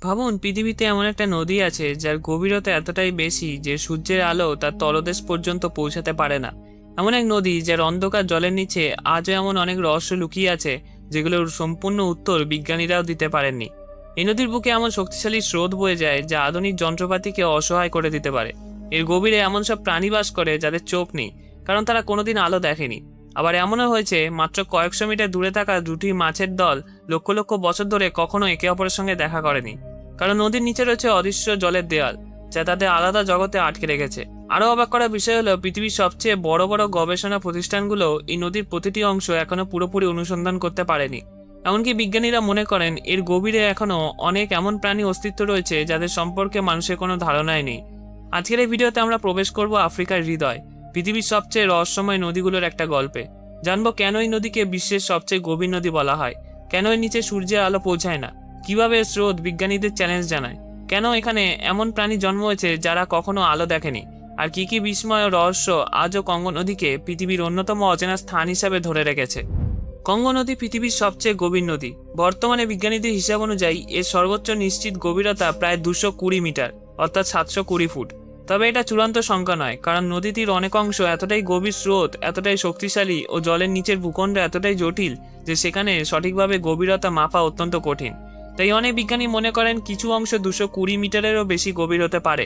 ভাবুন, পৃথিবীতে এমন একটা নদী আছে যার গভীরতা এতটাই বেশি যে সূর্যের আলো তার তলদেশ পর্যন্ত পৌঁছাতে পারে না। এমন এক নদী যার অন্ধকার জলের নিচে আজও এমন অনেক রহস্য লুকিয়ে আছে যেগুলোর সম্পূর্ণ উত্তর বিজ্ঞানীরাও দিতে পারেননি। এই নদীর বুকে এমন শক্তিশালী স্রোত বয়ে যায় যা আধুনিক যন্ত্রপাতিকে অসহায় করে দিতে পারে। এর গভীরে এমন সব প্রাণী বাস করে যাদের চোখ নেই, কারণ তারা কোনোদিন আলো দেখেনি। আবার এমনও হয়েছে মাত্র কয়েকশো মিটার দূরে থাকা দুটি মাছের দল লক্ষ লক্ষ বছর ধরে কখনো একে অপরের সঙ্গে দেখা করেনি, কারণ নদীর নিচে রয়েছে অদৃশ্য জলের দেওয়াল যা তাদের আলাদা জগতে আটকে রেখেছে। আরও অবাক করার বিষয় হলো, পৃথিবীর সবচেয়ে বড় বড় গবেষণা প্রতিষ্ঠানগুলো এই নদীর প্রতিটি অংশ এখনো পুরোপুরি অনুসন্ধান করতে পারেনি। এমনকি বিজ্ঞানীরা মনে করেন এর গভীরে এখনো অনেক এমন প্রাণী অস্তিত্ব রয়েছে যাদের সম্পর্কে মানুষের কোনো ধারণাই নেই। আজকের এই ভিডিওতে আমরা প্রবেশ করব আফ্রিকার হৃদয়, পৃথিবীর সবচেয়ে রহস্যময় নদীগুলোর একটা গল্পে। জানবো কেন এই নদীকে বিশ্বের সবচেয়ে গভীর নদী বলা হয়, কেন এর নিচে সূর্যের আলো পৌঁছায় না, কিভাবে স্রোত বিজ্ঞানীদের চ্যালেঞ্জ জানায়, কেন এখানে এমন প্রাণী জন্ম হয়েছে যারা কখনো আলো দেখেনি, আর কি কি বিস্ময় ও রহস্য আজও কঙ্গো নদীকে পৃথিবীর অন্যতম অচেনা স্থান হিসাবে ধরে রেখেছে। কঙ্গো নদী পৃথিবীর সবচেয়ে গভীর নদী। বর্তমানে বিজ্ঞানীদের হিসাব অনুযায়ী এর সর্বোচ্চ নিশ্চিত গভীরতা প্রায় 220 মিটার, অর্থাৎ 720 ফুট। তবে এটা চূড়ান্ত সংখ্যা নয়, কারণ নদীটির অনেক অংশ এতটাই গভীর, স্রোত এতটাই শক্তিশালী ও জলের নিচের ভূখণ্ড এতটাই জটিল যে সেখানে সঠিকভাবে গভীরতা মাপা অত্যন্ত কঠিন। তাই অনেক বিজ্ঞানী মনে করেন কিছু অংশ 220 মিটারেরও বেশি গভীর হতে পারে।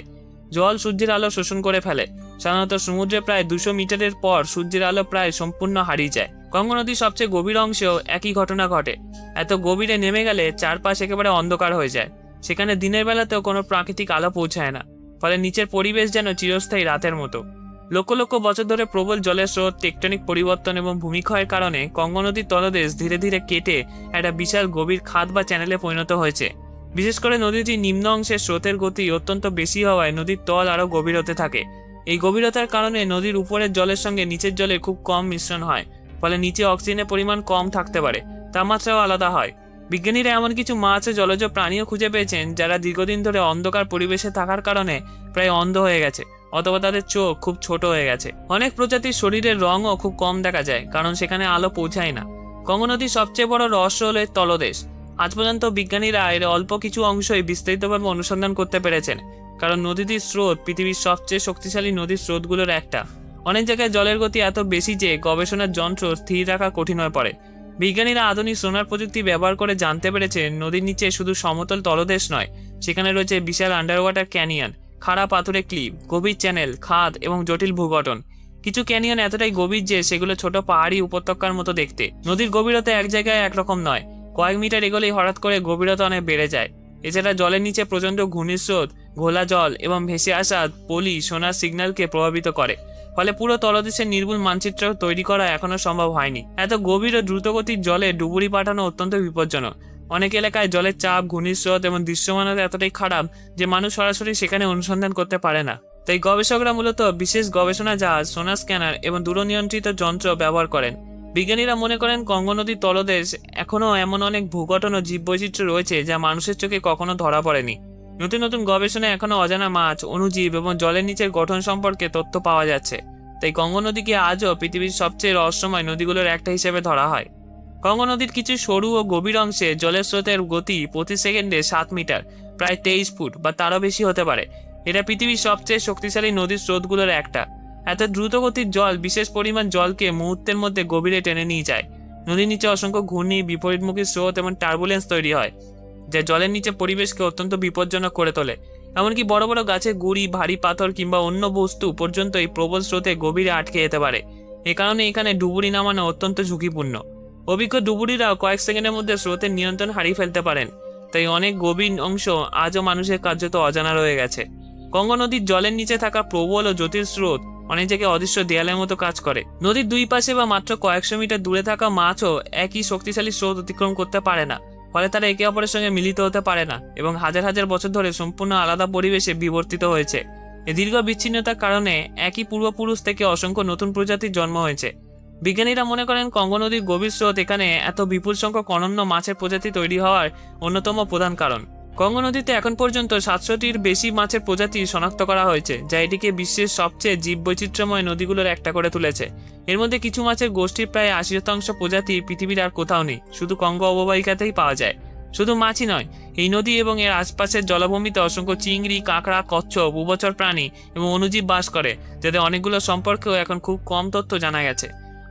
জল সূর্যের আলো শোষণ করে ফেলে। সাধারণত সমুদ্রে প্রায় 200 মিটারের পর সূর্যের আলো প্রায় সম্পূর্ণ হারিয়ে যায়। কঙ্গো নদীর সবচেয়ে গভীর অংশেও একই ঘটনা ঘটে। এত গভীরে নেমে গেলে চারপাশ একেবারে অন্ধকার হয়ে যায়। সেখানে দিনের বেলাতেও কোনো প্রাকৃতিক আলো পৌঁছায় না, ফলে নিচের পরিবেশ যেন চিরস্থায়ী রাতের মতো। লক্ষ লক্ষ বছর ধরে প্রবল জলের স্রোত, টেকটনিক পরিবর্তন এবং ভূমিক্ষয়ের কারণে কঙ্গো নদীর তলদেশ ধীরে ধীরে কেটে একটা বিশাল গভীর খাদ বা চ্যানেলে পরিণত হয়েছে। বিশেষ করে নদীটির নিম্ন অংশের স্রোতের গতি অত্যন্ত বেশি হওয়ায় নদীর তল আরও গভীর হতে থাকে। এই গভীরতার কারণে নদীর উপরের জলের সঙ্গে নিচের জলের খুব কম মিশ্রণ হয়, ফলে নিচে অক্সিজেনের পরিমাণ কম থাকতে পারে, তাপমাত্রাও আলাদা হয়। বিজ্ঞানীরা এমন কিছু মাছ ও জলজ প্রাণীও খুঁজে পেয়েছেন যারা দীর্ঘদিন ধরে অন্ধকার পরিবেশে থাকার কারণে প্রায় অন্ধ হয়ে গেছে, অথবা তাদের চোখ খুব ছোট হয়ে গেছে। অনেক প্রজাতির শরীরের রঙও খুব কম দেখা যায়, কারণ সেখানে আলো পৌঁছায় না। কঙ্গো নদীর সবচেয়ে বড় রহস্য হল এর তলদেশ। আজ পর্যন্ত বিজ্ঞানীরা এর অল্প কিছু অংশই বিস্তারিতভাবে অনুসন্ধান করতে পেরেছেন, কারণ নদীটির স্রোত পৃথিবীর সবচেয়ে শক্তিশালী নদীর স্রোতগুলোর একটা। অনেক জায়গায় জলের গতি এত বেশি যে গবেষণার যন্ত্র স্থির রাখা কঠিন হয়ে পড়ে। বিজ্ঞানীরা আধুনিক সোনার প্রযুক্তি ব্যবহার করে জানতে পেরেছেন নদীর নিচে শুধু সমতল তলদেশ নয়, সেখানে রয়েছে বিশাল আন্ডারওয়াটার ক্যানিয়ন, খাড়া পাথুরে ক্লিপ, গভীর চ্যানেল, খাদ এবং জটিল ভূগঠন। কিছু ক্যানিয়ন এতটাই গভীর যে সেগুলো ছোট পাহাড়ি উপত্যকার মতো দেখতে। নদীর গভীরতা এক জায়গায় একরকম নয়, কয়েক মিটার এগোলেই হঠাৎ করে গভীরতা অনেক বেড়ে যায়। এছাড়া জলের নিচে প্রচণ্ড ঘূর্ণিস্রোত, ঘোলা জল এবং ভেসে আসা পলি সোনার সিগন্যালকে প্রভাবিত করে, ফলে পুরো তলদেশের নির্ভুল মানচিত্র তৈরি করা এখনো সম্ভব হয়নি। এত গভীর ও দ্রুতগতির জলে ডুবুরি পাঠানো অত্যন্ত বিপজ্জনক। অনেক এলাকায় জলের চাপ, ঘূর্ণিস্রোত এবং দৃশ্যমানতা এতটাই খারাপ যে মানুষ সরাসরি সেখানে অনুসন্ধান করতে পারে না। তাই গবেষকরা মূলত বিশেষ গবেষণা জাহাজ, সোনার স্ক্যানার এবং দূরনিয়ন্ত্রিত যন্ত্র ব্যবহার করেন। বিজ্ঞানীরা মনে করেন কঙ্গো নদীর তলদেশ এখনও এমন অনেক ভূগঠন ও জীববৈচিত্র্য রয়েছে যা মানুষের চোখে কখনো ধরা পড়েনি। নতুন নতুন গবেষণায় এখনও অজানা মাছ, অণুজীব এবং জলের নিচের গঠন সম্পর্কে তথ্য পাওয়া যাচ্ছে। তাই কঙ্গো নদীকে আজও পৃথিবীর সবচেয়ে রহস্যময় নদীগুলোর একটা হিসেবে ধরা হয়। কঙ্গো নদীর কিছু সরু ও গভীর অংশে জলের স্রোতের গতি প্রতি সেকেন্ডে 7 মিটার, প্রায় 23 ফুট বা তারও বেশি হতে পারে। এটা পৃথিবীর সবচেয়ে শক্তিশালী নদীর স্রোতগুলোর একটা। এত দ্রুতগতির জল বিশেষ পরিমাণ জলকে মুহূর্তের মধ্যে গভীরে টেনে নিয়ে যায়। নদীর নিচে অসংখ্য ঘূর্ণি, বিপরীতমুখী স্রোত এবং টার্বুলেন্স তৈরি হয়, যা জলের নিচে পরিবেশকে অত্যন্ত বিপজ্জনক করে তোলে। এমনকি বড় বড় গাছের গুঁড়ি, ভারী পাথর কিংবা অন্য বস্তু পর্যন্ত এই প্রবল স্রোতে গভীরে আটকে যেতে পারে। এ কারণে এখানে ডুবুরি নামানো অত্যন্ত ঝুঁকিপূর্ণ। অভিজ্ঞ ডুবুরিরাও কয়েক সেকেন্ডের মধ্যে স্রোতের নিয়ন্ত্রণ হারিয়ে ফেলতে পারেন। তাই অনেক গভীর অংশ আজও মানুষের কার্যত অজানা রয়ে গেছে। কঙ্গো নদীর জলের নিচে থাকা প্রবল ও জটিল স্রোত অনেক জায়গায় অদৃশ্য দেয়ালের মতো কাজ করে। নদীর দুই পাশে বা মাত্র কয়েকশো মিটার দূরে থাকা মাছও একই শক্তিশালী স্রোত অতিক্রম করতে পারে না, ফলে তারা একে অপরের সঙ্গে মিলিত হতে পারে না এবং হাজার হাজার বছর ধরে সম্পূর্ণ আলাদা পরিবেশে বিবর্তিত হয়েছে। এই দীর্ঘ বিচ্ছিন্নতার কারণে একই পূর্বপুরুষ থেকে অসংখ্য নতুন প্রজাতির জন্ম হয়েছে। বিজ্ঞানীরা মনে করেন কঙ্গো নদীর গভীর স্রোত এখানে এত বিপুল সংখ্যক অনন্য মাছের প্রজাতি তৈরি হওয়ার অন্যতম প্রধান কারণ। কঙ্গো নদীতে এখন পর্যন্ত 700টির বেশি মাছের প্রজাতি শনাক্ত করা হয়েছে, যা এটিকে বিশ্বের সবচেয়ে জীববৈচিত্র্যময় নদীগুলোর একটা করে তুলেছে। এর মধ্যে কিছু মাছের গোষ্ঠীর প্রায় 80% প্রজাতি পৃথিবীর আর কোথাও নেই, শুধু কঙ্গো অববাহিকাতেই পাওয়া যায়। শুধু মাছই নয়, এই নদী এবং এর আশপাশের জলাভূমিতে অসংখ্য চিংড়ি, কাঁকড়া, কচ্ছপ, উভচর প্রাণী এবং অণুজীব বাস করে, যাদের অনেকগুলো সম্পর্কেও এখন খুব কম তথ্য জানা গেছে।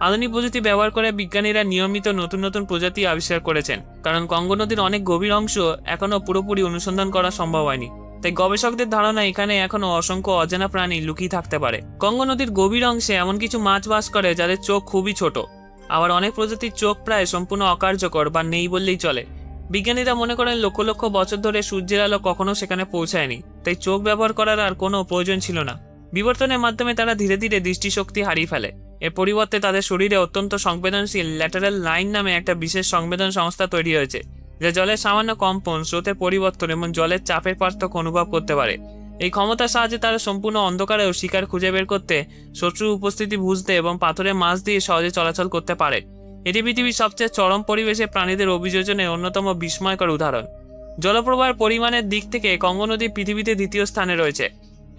আধুনিক প্রযুক্তি ব্যবহার করে বিজ্ঞানীরা নিয়মিত নতুন নতুন প্রজাতি আবিষ্কার করেছেন, কারণ কঙ্গো নদীর অনেক গভীর অংশ এখনও পুরোপুরি অনুসন্ধান করা সম্ভব হয়নি। তাই গবেষকদের ধারণা এখানে এখনও অসংখ্য অজানা প্রাণী লুকিয়ে থাকতে পারে। কঙ্গো নদীর গভীর অংশে এমন কিছু মাছ বাস করে যাদের চোখ খুবই ছোট, আবার অনেক প্রজাতির চোখ প্রায় সম্পূর্ণ অকার্যকর বা নেই বললেই চলে। বিজ্ঞানীরা মনে করেন লক্ষ লক্ষ বছর ধরে সূর্যের আলো কখনো সেখানে পৌঁছায়নি, তাই চোখ ব্যবহার করার আর কোনো প্রয়োজন ছিল না। বিবর্তনের মাধ্যমে তারা ধীরে ধীরে দৃষ্টিশক্তি হারিয়ে ফেলে। এর পরিবর্তে তাদের শরীরে অত্যন্ত সংবেদনশীল ল্যাটারাল লাইন নামে একটা বিশেষ সংবেদন সংস্থা তৈরি হয়েছে, যা জলের সামান্য কম্পন, স্রোতের পরিবর্তন এবং জলের চাপের পার্থক্য অনুভব করতে পারে। এই ক্ষমতার সাহায্যে তারা সম্পূর্ণ অন্ধকারেও শিকার খুঁজে বের করতে, শত্রুর উপস্থিতি বুঝতে এবং পাথরের মাছ দিয়ে সহজে চলাচল করতে পারে। এটি পৃথিবীর সবচেয়ে চরম পরিবেশে প্রাণীদের অভিযোজনের অন্যতম বিস্ময়কর উদাহরণ। জলপ্রবাহের পরিমাণের দিক থেকে কঙ্গো নদী পৃথিবীতে দ্বিতীয় স্থানে রয়েছে।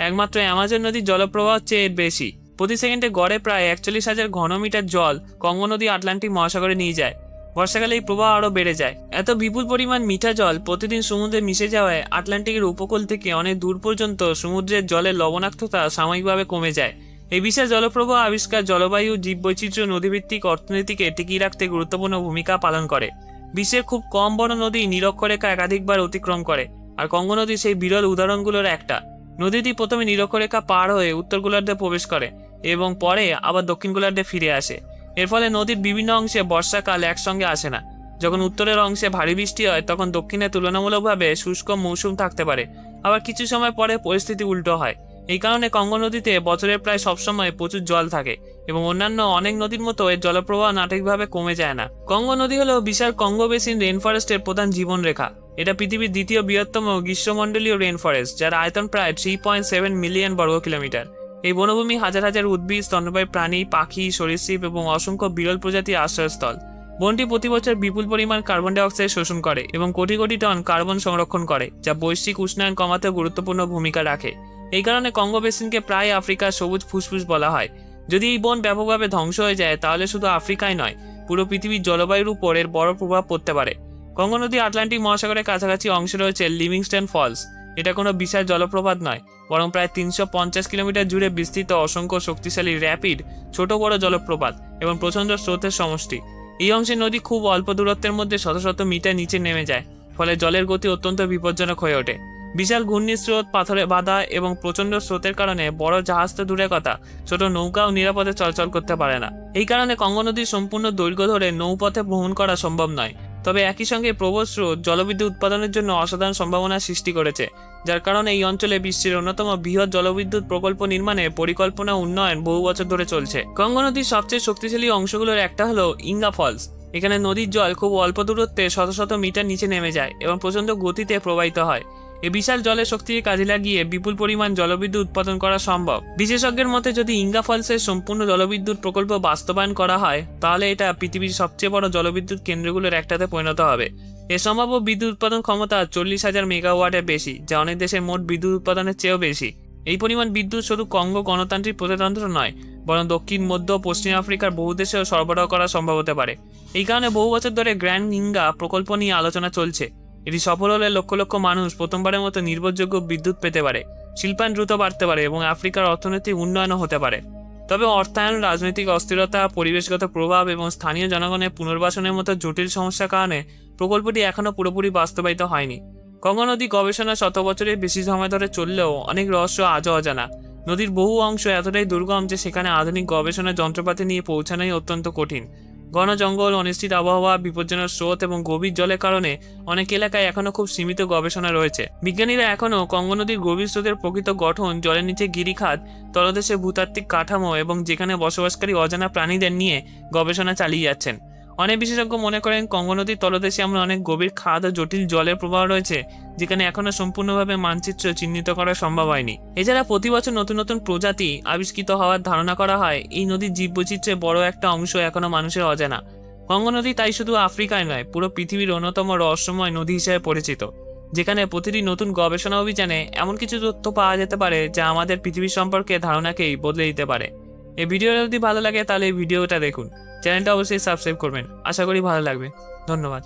একমাত্র অ্যামাজন নদীর জলপ্রবাহ চেয়ে এর বেশি। প্রতি সেকেন্ডে গড়ে প্রায় 41,000 ঘনমিটার জল কঙ্গো নদী আটলান্টিক মহাসাগরে নিয়ে যায়। বর্ষাকালে এই প্রবাহ আরও বেড়ে যায়। এত বিপুল পরিমাণ মিঠা জল প্রতিদিন সমুদ্রে মিশে যাওয়ায় আটলান্টিকের উপকূল থেকে অনেক দূর পর্যন্ত সমুদ্রের জলের লবণাক্ততা সাময়িকভাবে কমে যায়। এই বিশেষ জলপ্রবাহ আবিষ্কার জলবায়ু, জীববৈচিত্র্য, নদীভিত্তিক অর্থনীতিকে টিকিয়ে রাখতে গুরুত্বপূর্ণ ভূমিকা পালন করে। বিশ্বের খুব কম বড় নদী নিরক্ষরেখা একাধিকবার অতিক্রম করে, আর কঙ্গো নদী সেই বিরল উদাহরণগুলোর একটা। নদীটি প্রথমে নিরক্ষরেখা পার হয়ে উত্তর গোলার্ধে প্রবেশ করে এবং পরে আবার দক্ষিণ গোলার্ধে ফিরে আসে। এর ফলে নদীর বিভিন্ন অংশে বর্ষাকাল একসঙ্গে আসে না। যখন উত্তরের অংশে ভারী বৃষ্টি হয়, তখন দক্ষিণে তুলনামূলকভাবে শুষ্ক মৌসুম থাকতে পারে। আবার কিছু সময় পরে পরিস্থিতি উল্টো হয়। এই কারণে কঙ্গো নদীতে বছরের প্রায় সবসময় প্রচুর জল থাকে এবং অন্যান্য অনেক নদীর মতো এর জলপ্রবাহ নাটকীয়ভাবে কমে যায় না। কঙ্গো নদী হলো বিশাল কঙ্গো বেসিন রেইনফরেস্টের প্রধান জীবনরেখা। এটা পৃথিবীর দ্বিতীয় বৃহত্তম গ্রীষ্মমণ্ডলীয় রেইনফরেস্ট, যার আয়তন প্রায় 3.7 মিলিয়ন বর্গ কিলোমিটার। এই বনভূমি হাজার হাজার উদ্ভিদ, স্তন্যপায়ী প্রাণী, পাখি, সরীসৃপ এবং অসংখ্য বিরল প্রজাতির আশ্রয়স্থল। বনটি প্রতি বছর বিপুল পরিমাণ কার্বন ডাই অক্সাইড শোষণ করে এবং কোটি কোটি টন কার্বন সংরক্ষণ করে, যা বৈশ্বিক উষ্ণায়ন কমাতে গুরুত্বপূর্ণ ভূমিকা রাখে। এই কারণে কঙ্গো বেসিনকে প্রায় আফ্রিকার সবুজ ফুসফুস বলা হয়। যদি এই বন ব্যাপকভাবে ধ্বংস হয়ে যায়, তাহলে শুধু আফ্রিকায় নয়, পুরো পৃথিবীর জলবায়ুর উপর এর বড় প্রভাব পড়তে পারে। কঙ্গো নদী আটলান্টিক মহাসাগরের কাছাকাছি অংশে রয়েছে লিভিংস্টন ফলস। এটা কোনো বিশাল জলপ্রপাত নয়, বরং প্রায় 350 কিলোমিটার জুড়ে বিস্তৃত অসংখ্য শক্তিশালী র্যাপিড, ছোট বড় জলপ্রপাত এবং প্রচণ্ড স্রোতের সমষ্টি। এই অংশে নদী খুব অল্প দূরত্বের মধ্যে শত শত মিটার নিচে নেমে যায়, ফলে জলের গতি অত্যন্ত বিপজ্জনক হয়ে ওঠে। বিশাল ঘূর্ণিস্রোত, পাথরে বাঁধা এবং প্রচণ্ড স্রোতের কারণে বড় জাহাজ তো দূরের কথা, ছোট নৌকাও নিরাপদে চলাচল করতে পারে না। এই কারণে কঙ্গো নদীর সম্পূর্ণ দৈর্ঘ্য ধরে নৌপথে ভ্রমণ করা সম্ভব নয়। তবে একই সঙ্গে প্রবল স্রোত জলবিদ্যুৎ উৎপাদনের জন্য অসাধারণ সম্ভাবনা সৃষ্টি করেছে, যার কারণে এই অঞ্চলে বিশ্বের অন্যতম বৃহৎ জলবিদ্যুৎ প্রকল্প নির্মাণে পরিকল্পনা উন্নয়ন বহু বছর ধরে চলছে। কঙ্গো নদীর সবচেয়ে শক্তিশালী অংশগুলোর একটা হলো ইঙ্গা ফলস। এখানে নদীর জল খুব অল্প দূরত্বে শত শত মিটার নিচে নেমে যায় এবং প্রচণ্ড গতিতে প্রবাহিত হয়। এই বিশাল জলের শক্তিকে কাজে লাগিয়ে বিপুল পরিমাণ জলবিদ্যুৎ উৎপাদন করা সম্ভব। বিশেষজ্ঞের মতে যদি ইঙ্গা ফলসের সম্পূর্ণ জলবিদ্যুৎ প্রকল্প বাস্তবায়ন করা হয়, তাহলে এটা পৃথিবীর সবচেয়ে বড় জলবিদ্যুৎ কেন্দ্রগুলোর একটাতে পরিণত হবে। এর সম্ভাব্য বিদ্যুৎ উৎপাদন ক্ষমতা 40,000 মেগাওয়াটের বেশি, যা অনেক দেশের মোট বিদ্যুৎ উৎপাদনের চেয়েও বেশি। এই পরিমাণ বিদ্যুৎ শুধু কঙ্গো গণতান্ত্রিক প্রজাতন্ত্র নয়, বরং দক্ষিণ, মধ্য ও পশ্চিম আফ্রিকার বহু দেশেও সরবরাহ করা সম্ভব হতে পারে। এই কারণে বহু বছর ধরে গ্র্যান্ড ইঙ্গা প্রকল্প নিয়ে আলোচনা চলছে। এটি সফল হলে লক্ষ লক্ষ মানুষ প্রথমবারের মতো নির্ভরযোগ্য বিদ্যুৎ পেতে পারে, শিল্পায়ন দ্রুত বাড়তে পারে এবং আফ্রিকার অর্থনৈতিক উন্নয়নও হতে পারে। তবে অর্থায়ন, রাজনৈতিক অস্থিরতা, পরিবেশগত প্রভাব এবং স্থানীয় জনগণের পুনর্বাসনের মতো জটিল সমস্যার কারণে প্রকল্পটি এখনও পুরোপুরি বাস্তবায়িত হয়নি। কঙ্গো নদী গবেষণা শত বছরের বেশি সময় ধরে চললেও অনেক রহস্য আজও অজানা। নদীর বহু অংশ এতটাই দুর্গম যে সেখানে আধুনিক গবেষণা যন্ত্রপাতি নিয়ে পৌঁছানোই অত্যন্ত কঠিন। ঘন জঙ্গল, অনিশ্চিত আবহাওয়া, বিপজ্জনক স্রোত এবং গভীর জলের কারণে অনেক এলাকায় এখনও খুব সীমিত গবেষণা রয়েছে। বিজ্ঞানীরা এখনও কঙ্গো নদীর গভীর স্রোতের প্রকৃত গঠন, জলের নিচে গিরিখাত, তলদেশে ভূতাত্ত্বিক কাঠামো এবং যেখানে বসবাসকারী অজানা প্রাণীদের নিয়ে গবেষণা চালিয়ে যাচ্ছেন। অনেক বিশেষজ্ঞ মনে করেন কঙ্গো নদীর তলদেশে এমন অনেক গভীর খাদ ও জটিল জলের প্রবাহ রয়েছে, যেখানে এখনও সম্পূর্ণভাবে মানচিত্র চিহ্নিত করা সম্ভব হয়নি। এছাড়া প্রতি বছর নতুন নতুন প্রজাতি আবিষ্কৃত হওয়ার ধারণা করা হয়। এই নদীর জীববৈচিত্র্যের বড় একটা অংশ এখনও মানুষের অজানা। কঙ্গো নদী তাই শুধু আফ্রিকায় নয়, পুরো পৃথিবীর অন্যতম রহস্যময় নদী হিসেবে পরিচিত, যেখানে প্রতিটি নতুন গবেষণা অভিযানে এমন কিছু তথ্য পাওয়া যেতে পারে যা আমাদের পৃথিবী সম্পর্কে ধারণাকেই বদলে দিতে পারে। এই ভিডিওটা যদি ভালো লাগে তাহলে এই ভিডিওটা দেখুন, চ্যানেলটা অবশ্যই সাবস্ক্রাইব করবেন। আশা করি ভালো লাগবে। ধন্যবাদ।